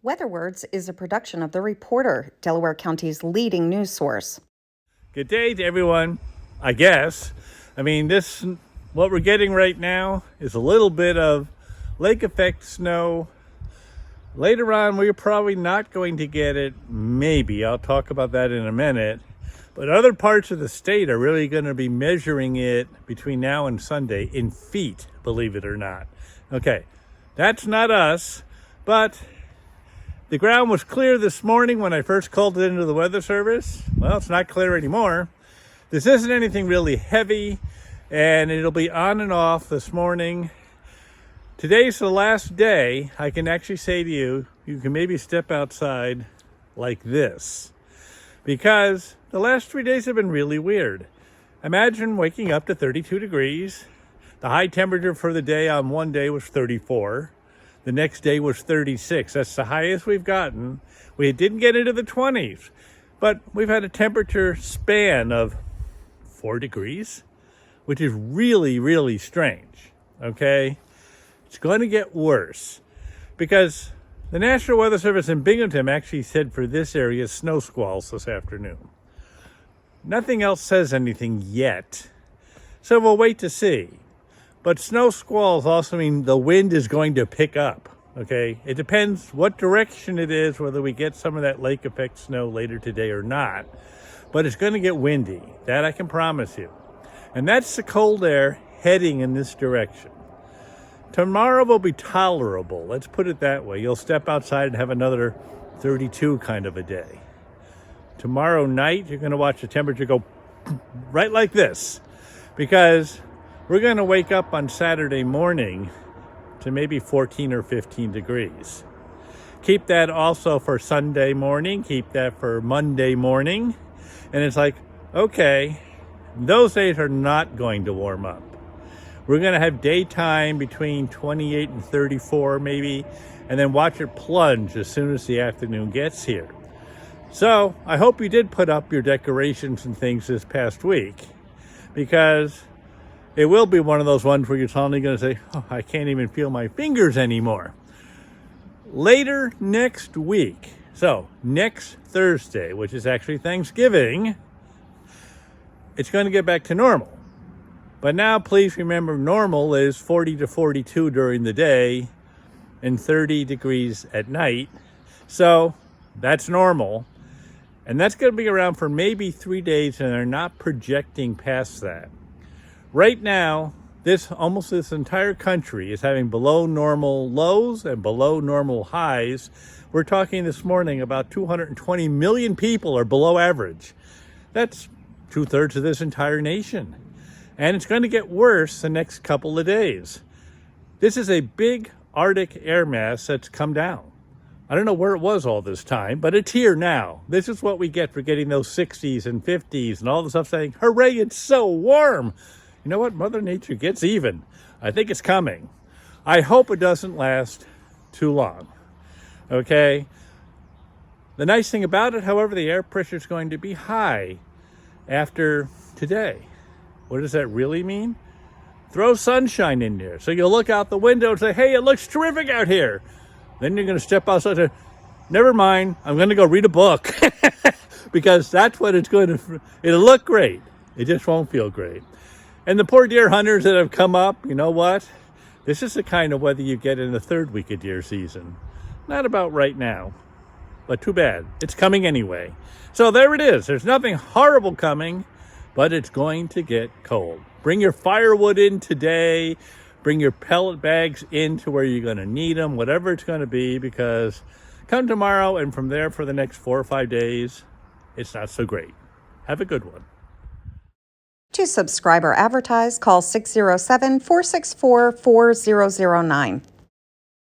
WeatherWords is a production of The Reporter, Delaware County's leading news source. Good day to everyone, I guess. What we're getting right now is a little bit of lake effect snow. Later on, we're probably not going to get it. Maybe. I'll talk about that in a minute. But other parts of the state are really going to be measuring it between now and Sunday in feet, believe it or not. Okay, that's not us, but the ground was clear this morning when I first called it into the Weather Service. Well, it's not clear anymore. This isn't anything really heavy, and it'll be on and off this morning. Today's the last day I can actually say to you, you can maybe step outside like this. Because the last 3 days have been really weird. Imagine waking up to 32 degrees. The high temperature for the day on one day was 34. The next day was 36. That's the highest we've gotten. We didn't get into the 20s, but we've had a temperature span of 4 degrees, which is really, really strange, okay? It's going to get worse because the National Weather Service in Binghamton actually said for this area snow squalls this afternoon. Nothing else says anything yet, so we'll wait to see. But snow squalls also mean the wind is going to pick up, okay? It depends what direction it is, whether we get some of that lake effect snow later today or not. But it's going to get windy, that I can promise you. And that's the cold air heading in this direction. Tomorrow will be tolerable, let's put it that way. You'll step outside and have another 32 kind of a day. Tomorrow night, you're going to watch the temperature go right like this, because we're going to wake up on Saturday morning to maybe 14 or 15 degrees. Keep that also for Sunday morning. Keep that for Monday morning. And it's like, okay, those days are not going to warm up. We're going to have daytime between 28 and 34 maybe, and then watch it plunge as soon as the afternoon gets here. So I hope you did put up your decorations and things this past week, because it will be one of those ones where you're suddenly going to say, oh, I can't even feel my fingers anymore. Later next week, so next Thursday, which is actually Thanksgiving, it's going to get back to normal. But now please remember, normal is 40 to 42 during the day and 30 degrees at night. So that's normal. And that's going to be around for maybe 3 days, and they're not projecting past that. Right now, this entire country is having below normal lows and below normal highs. We're talking this morning about 220 million people are below average. That's 2/3 of this entire nation. And it's going to get worse the next couple of days. This is a big Arctic air mass that's come down. I don't know where it was all this time, but it's here now. This is what we get for getting those 60s and 50s and all the stuff saying, hooray, it's so warm. You know what? Mother Nature gets even. I think it's coming. I hope it doesn't last too long. Okay? The nice thing about it, however, the air pressure is going to be high after today. What does that really mean? Throw sunshine in there. So you'll look out the window and say, hey, it looks terrific out here. Then you're going to step outside and say, never mind, I'm going to go read a book. Because that's what it's going to, it'll look great. It just won't feel great. And the poor deer hunters that have come up, you know what? This is the kind of weather you get in the third week of deer season. Not about right now, but too bad. It's coming anyway. So there it is. There's nothing horrible coming, but it's going to get cold. Bring your firewood in today. Bring your pellet bags in to where you're going to need them, whatever it's going to be, because come tomorrow and from there for the next 4 or 5 days, it's not so great. Have a good one. To subscribe or advertise, call 607-464-4009.